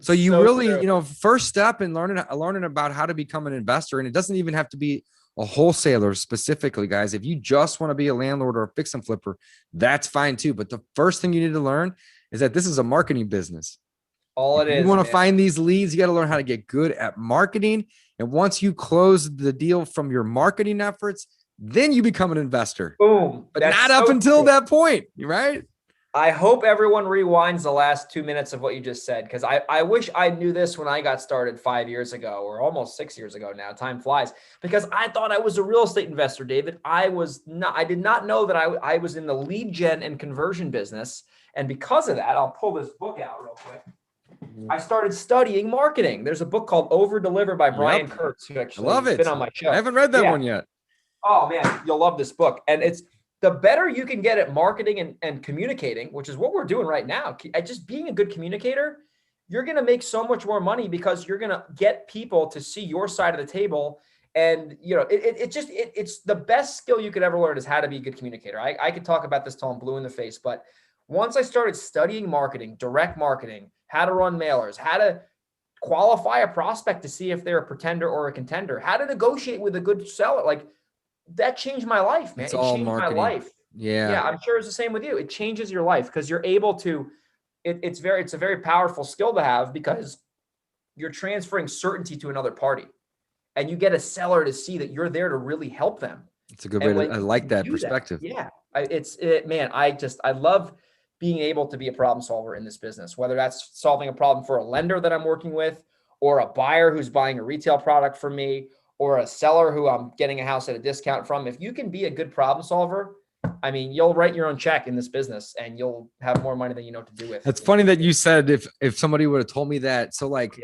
So you really, first step in learning about how to become an investor, and it doesn't even have to be a wholesaler specifically, guys. If you just want to be a landlord or a fix and flipper, that's fine too. But the first thing you need to learn is that this is a marketing business. You want to find these leads, you got to learn how to get good at marketing. And once you close the deal from your marketing efforts, then you become an investor. Boom. But not up until that point, right? I hope everyone rewinds the last 2 minutes of what you just said, because I wish I knew this when I got started 5 years ago, or almost 6 years ago now. Time flies, because I thought I was a real estate investor, David. I did not know that I was in the lead gen and conversion business. And because of that, I'll pull this book out real quick. I started studying marketing. There's a book called Over Deliver by Brian Kurtz, who actually has been on my show. I haven't read that one yet. Oh man, you'll love this book. And it's the better you can get at marketing and communicating, which is what we're doing right now. At just being a good communicator, you're going to make so much more money, because you're going to get people to see your side of the table. And it's the best skill you could ever learn is how to be a good communicator. I could talk about this till I'm blue in the face, but once I started studying marketing, direct marketing, how to run mailers, how to qualify a prospect to see if they're a pretender or a contender, how to negotiate with a good seller, like that changed my life, man. It's all changed marketing. My life. Yeah. I'm sure it's the same with you. It changes your life because you're able to, it's a very powerful skill to have, because you're transferring certainty to another party, and you get a seller to see that you're there to really help them. It's a good way to, I like that perspective. I love being able to be a problem solver in this business, whether that's solving a problem for a lender that I'm working with, or a buyer who's buying a retail product from me, or a seller who I'm getting a house at a discount from. If you can be a good problem solver, I mean, you'll write your own check in this business and you'll have more money than you know what to do with. It's funny that you said if somebody would have told me that. So like,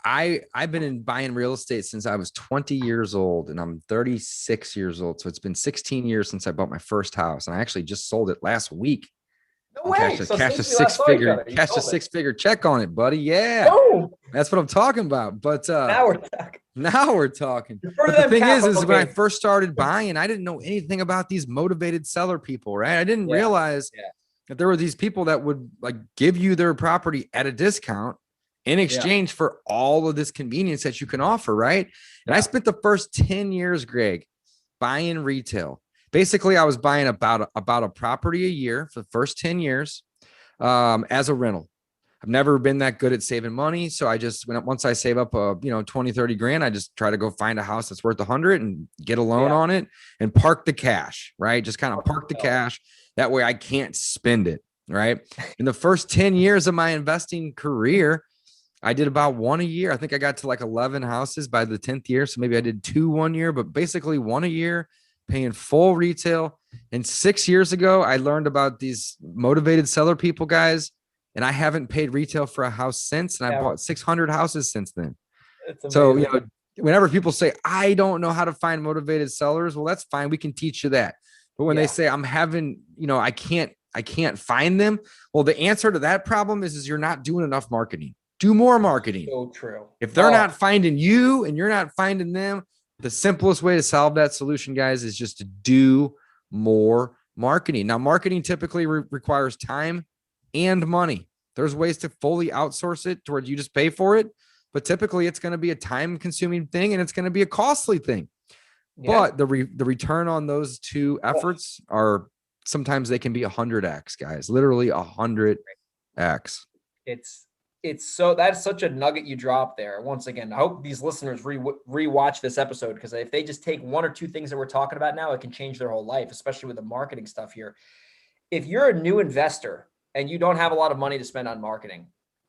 I've been in buying real estate since I was 20 years old and I'm 36 years old. So it's been 16 years since I bought my first house. And I actually just sold it last week. No way. Cashed a six-figure check on it, buddy. Yeah. Oh, that's what I'm talking about. But now we're talking. But the thing is when I first started buying, I didn't know anything about these motivated seller people, right? I didn't realize that there were these people that would like give you their property at a discount in exchange for all of this convenience that you can offer, right? And I spent the first 10 years, Greg, buying retail. Basically, I was buying about a property a year for the first 10 years as a rental. I've never been that good at saving money. So I just, once I save up 20, 30 grand, I just try to go find a house that's worth 100 and get a loan on it and park the cash, right? Just kind of park the cash. That way I can't spend it, right? In the first 10 years of my investing career, I did about one a year. I think I got to like 11 houses by the 10th year. So maybe I did 2 1 year, but basically one a year, paying full retail. And 6 years ago, I learned about these motivated seller people, guys. And I haven't paid retail for a house since. And I bought 600 houses since then. So, whenever people say, I don't know how to find motivated sellers, well, that's fine. We can teach you that. But when they say I'm having, I can't find them. Well, the answer to that problem is you're not doing enough marketing. Do more marketing. So true. If they're not finding you and you're not finding them, the simplest way to solve that solution, guys, is just to do more marketing. Now, marketing typically requires time and money. There's ways to fully outsource it towards you just pay for it, but typically it's going to be a time-consuming thing and it's going to be a costly thing. Yeah. But the return on those two efforts are sometimes they can be 100x, guys. Literally 100x. That's such a nugget you drop there. Once again, I hope these listeners rewatch this episode, because if they just take 1 or 2 things that we're talking about now, it can change their whole life, especially with the marketing stuff here. If you're a new investor and you don't have a lot of money to spend on marketing,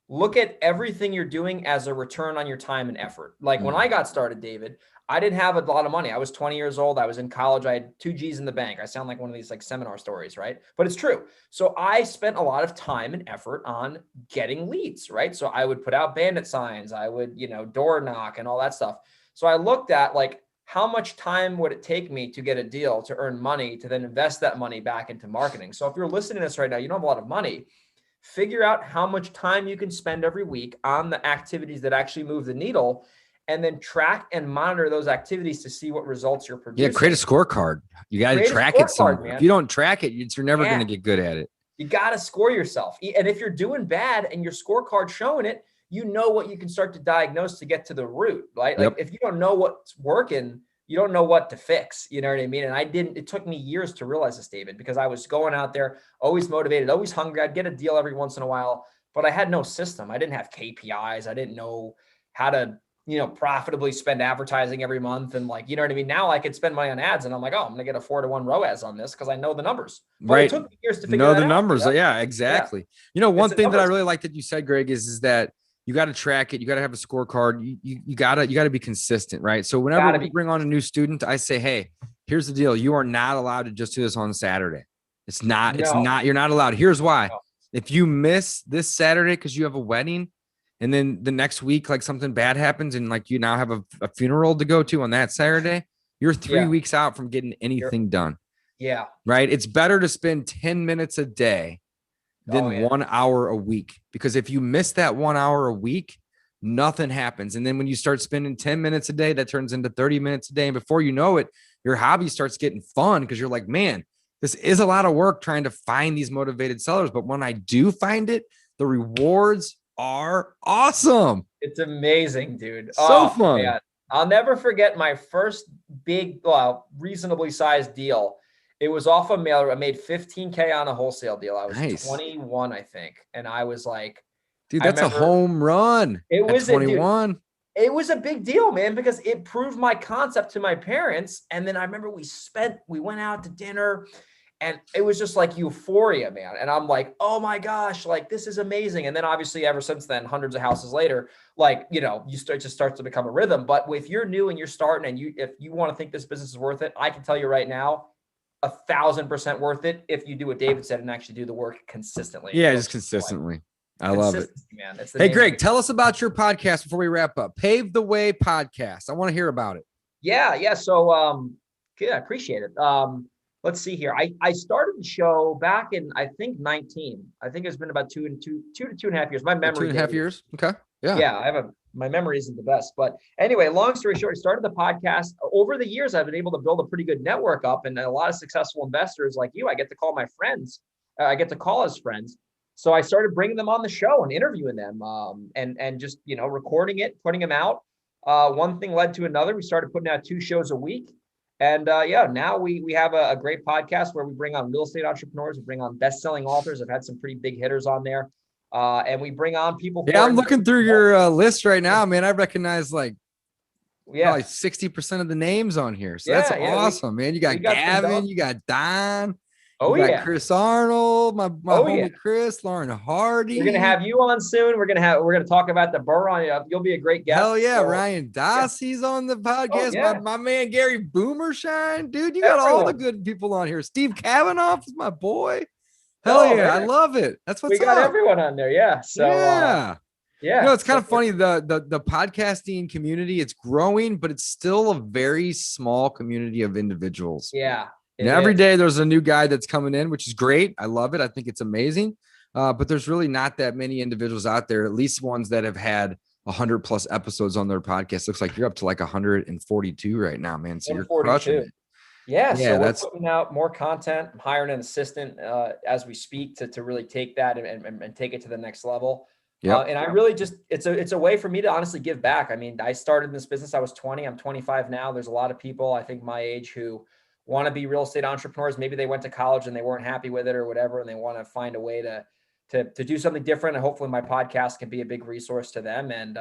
look at everything you're doing as a return on your time and effort. Like when I got started, David, I didn't have a lot of money. I was 20 years old. I was in college. I had 2 G's in the bank. I sound like one of these like seminar stories, right? But it's true. So I spent a lot of time and effort on getting leads, right? So I would put out bandit signs. I would, door knock and all that stuff. So I looked at like, how much time would it take me to get a deal, to earn money, to then invest that money back into marketing? So if you're listening to this right now, you don't have a lot of money, figure out how much time you can spend every week on the activities that actually move the needle, and then track and monitor those activities to see what results you're producing. Yeah, create a scorecard. You got to track it somewhere. If you don't track it, you're never going to get good at it. You got to score yourself. And if you're doing bad and your scorecard's showing it, you know what you can start to diagnose to get to the root, right? Like if you don't know what's working, you don't know what to fix. You know what I mean? And it took me years to realize this, David, because I was going out there, always motivated, always hungry. I'd get a deal every once in a while, but I had no system. I didn't have KPIs. I didn't know how to, profitably spend advertising every month. And like, you know what I mean? Now I could spend money on ads and I'm like, oh, I'm going to get a 4-to-1 ROAS on this because I know the numbers. But it took me years to figure that out. The numbers. Yeah, exactly. Yeah. One thing that I really like that you said, Greg, is that you got to track it. You got to have a scorecard. You got to be consistent, right? So whenever we bring on a new student, I say, hey, here's the deal. You are not allowed to just do this on Saturday. It's not, you're not allowed. Here's why. No. If you miss this Saturday because you have a wedding, and then the next week, like something bad happens and like you now have a funeral to go to on that Saturday, you're 3 weeks out from getting anything done. Yeah. Right. It's better to spend 10 minutes a day than 1 hour a week, because if you miss that 1 hour a week, nothing happens. And then when you start spending 10 minutes a day, that turns into 30 minutes a day. And before you know it, your hobby starts getting fun because you're like, man, this is a lot of work trying to find these motivated sellers. But when I do find it, the rewards are awesome. It's amazing, dude. So fun. Man. I'll never forget my first big, reasonably sized deal. It was off a mailer. I made $15K on a wholesale deal. I was 21, I think. And I was like, dude, that's a home run. It was 21. It was a big deal, man, because it proved my concept to my parents. And then I remember we went out to dinner And it was just like euphoria, man. And I'm like, oh my gosh, like this is amazing. And then obviously ever since then, hundreds of houses later, like, you know, just starts to become a rhythm. But if you're new and you're starting and if you want to think this business is worth it, I can tell you right now, 1,000% worth it if you do what David said and actually do the work consistently. Yeah, just consistently. I love it. Man. Hey, Greg, tell us about your podcast before we wrap up. Pave the Way podcast. I want to hear about it. Yeah. So, good. I appreciate it. Let's see here. I started the show back in, I think 19. I think it's been about 2 to 2.5 years. My memory. 2.5 years. Okay. Yeah. Yeah. My memory isn't the best, but anyway, long story short, I started the podcast. Over the years, I've been able to build a pretty good network up, and a lot of successful investors like you, I get to call my friends. I get to call as friends. So I started bringing them on the show and interviewing them, and just, you know, recording it, putting them out. One thing led to another. We started putting out 2 shows a week. And now we have a great podcast where we bring on real estate entrepreneurs, we bring on best-selling authors. I've had some pretty big hitters on there, and we bring on people. Yeah, I'm looking through your list right now, man. I recognize probably 60% of the names on here. So that's awesome, man. You got Gavin, you got Don. You got Chris Arnold, my homie Chris, Lauren Hardy. We're gonna have you on soon. We're gonna talk about the Buron. You'll be a great guest. Hell yeah, Ryan Dossey's on the podcast. My man Gary Boomershine, dude. You got all the good people on here. Steve Kavanaugh is my boy. Hell yeah, man. I love it. That's what's up. We got everyone on there. Yeah. So yeah. You know, it's kind of funny. The podcasting community, it's growing, but it's still a very small community of individuals. Yeah. And every day there's a new guy that's coming in, which is great. I love it. I think it's amazing. But there's really not that many individuals out there, at least ones that have had 100+ episodes on their podcast. Looks like you're up to like 142 right now, man. So you're crushing it. Yeah. So we're putting out more content. I'm hiring an assistant as we speak to really take that and take it to the next level. Yeah. And I really it's a way for me to honestly give back. I mean, I started in this business. I was 20. I'm 25 now. There's a lot of people, I think my age, who want to be real estate entrepreneurs. Maybe they went to college and they weren't happy with it or whatever, and they want to find a way to do something different. And hopefully my podcast can be a big resource to them. And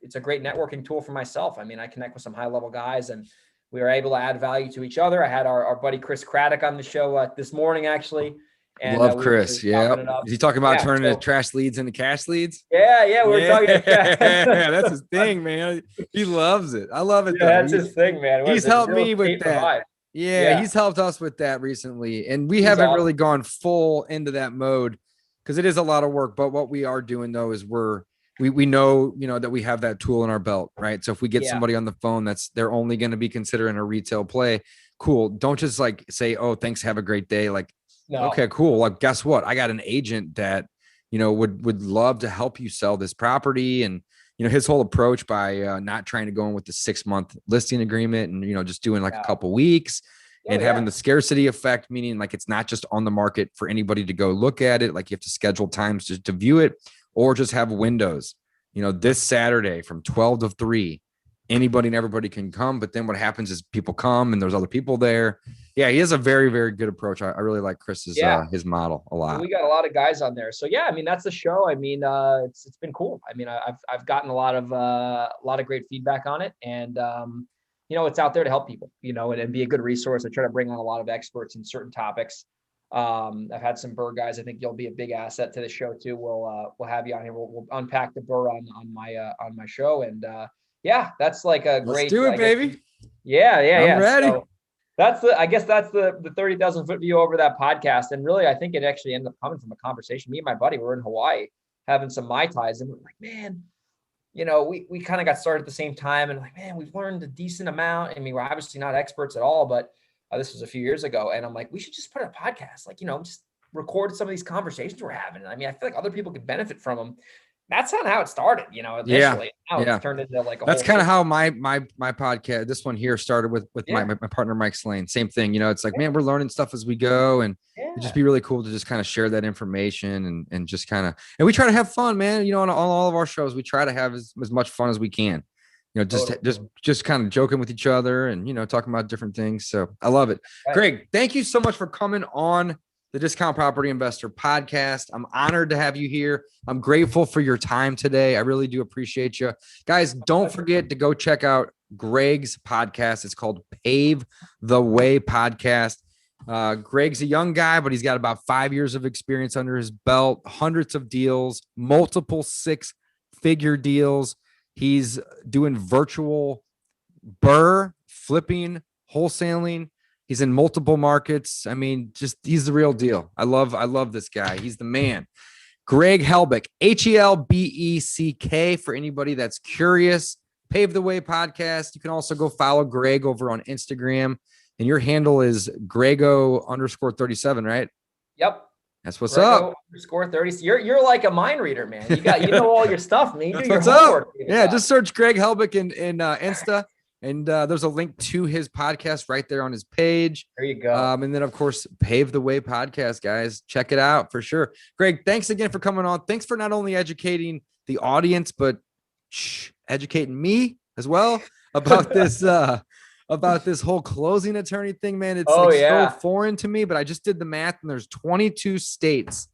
it's a great networking tool for myself. I mean, I connect with some high level guys, and we were able to add value to each other. I had our buddy Chris Craddock on the show this morning, actually. And love Chris. Yeah. Is he talking about turning the trash leads into cash leads? Yeah. We're talking. Yeah, that's his thing, man. He loves it. I love it. Yeah, that's his thing, man. He's helped me with that. Yeah, he's helped us with that recently, and we haven't really gone full into that mode because it is a lot of work. But what we are doing though is we know, you know, that we have that tool in our belt, right? So if we get somebody on the phone they're only going to be considering a retail play, cool. Don't just like say, oh, thanks, have a great day. Like, okay, cool. Like, guess what? I got an agent that, you know, would love to help you sell this property. And you know, his whole approach by not trying to go in with the 6-month listing agreement and, you know, just doing like a couple weeks and having the scarcity effect, meaning like it's not just on the market for anybody to go look at it. Like you have to schedule times to view it, or just have windows, you know, this Saturday from 12 to 3, anybody and everybody can come. But then what happens is people come and there's other people there. Yeah, he has a very, very good approach. I really like Chris's his model a lot. We got a lot of guys on there. So yeah, I mean, that's the show. I mean, it's been cool. I mean, I've gotten a lot of great feedback on it, and you know, it's out there to help people, you know, and be a good resource. I try to bring on a lot of experts in certain topics. I've had some Burr guys. I think you'll be a big asset to the show too. We'll have you on here. We'll unpack the Burr on my show, and yeah, that's like a great. Let's do it, baby. Yeah. I'm ready. So, I guess that's the 30,000 foot view over that podcast. And really, I think it actually ended up coming from a conversation. Me and my buddy were in Hawaii having some Mai Tais, and we're like, man, you know, we kind of got started at the same time, and like, man, we've learned a decent amount. I mean, we're obviously not experts at all, but this was a few years ago. And I'm like, we should just put a podcast, like, you know, just record some of these conversations we're having. I mean, I feel like other people could benefit from them. That's kind of how it started, you know, initially. Now it's turned into like that's kind of how my podcast, this one here, started with my partner, Mike Slane. Same thing, you know, it's like, man, we're learning stuff as we go, and it'd just be really cool to just kind of share that information and just kind of, and we try to have fun, man. You know, on all of our shows, we try to have as much fun as we can, you know, just kind of joking with each other and, you know, talking about different things. So I love it. Right. Greg, thank you so much for coming on the Discount Property Investor podcast. I'm honored to have you here. I'm grateful for your time today. I really do appreciate you. Guys, don't forget to go check out Greg's podcast. It's called Pave the Way Podcast. Greg's a young guy, but he's got about 5 years of experience under his belt, hundreds of deals, multiple 6-figure deals. He's doing virtual burr, flipping, wholesaling. He's in multiple markets. I mean, just he's the real deal. I love this guy. He's the man. Greg Helbeck, Helbeck for anybody that's curious. Pave the Way podcast. You can also go follow Greg over on Instagram. And your handle is Grego_37, right? Yep. That's what's up. _30. You're like a mind reader, man. You know all your stuff, man. You do your what's homework. up. Yeah, just search Greg Helbeck in Insta. And there's a link to his podcast right there on his page. There you go. And then, of course, Pave the Way podcast, guys. Check it out for sure. Greg, thanks again for coming on. Thanks for not only educating the audience, but educating me as well about this whole closing attorney thing, man. It's so foreign to me, but I just did the math, and there's 22 states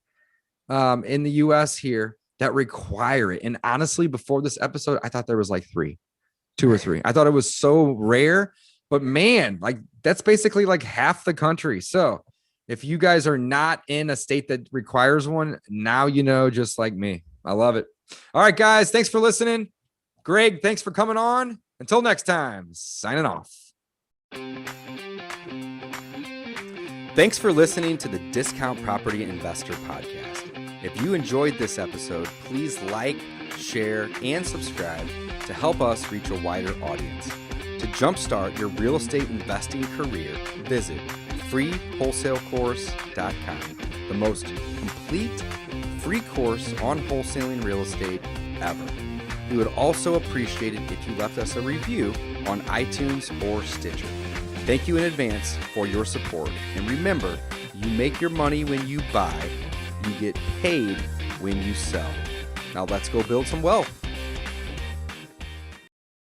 in the U.S. here that require it. And honestly, before this episode, I thought there was like 2 or 3. I thought it was so rare, but man, like that's basically like half the country. So if you guys are not in a state that requires one, now you know, just like me. I love it. All right, guys, thanks for listening. Greg, thanks for coming on. Until next time, signing off. Thanks for listening to the Discount Property Investor Podcast. If you enjoyed this episode, please like, share, and subscribe to help us reach a wider audience. To jumpstart your real estate investing career, visit freewholesalecourse.com, the most complete free course on wholesaling real estate ever. We would also appreciate it if you left us a review on iTunes or Stitcher. Thank you in advance for your support. And remember, you make your money when you buy, you get paid when you sell. Now let's go build some wealth.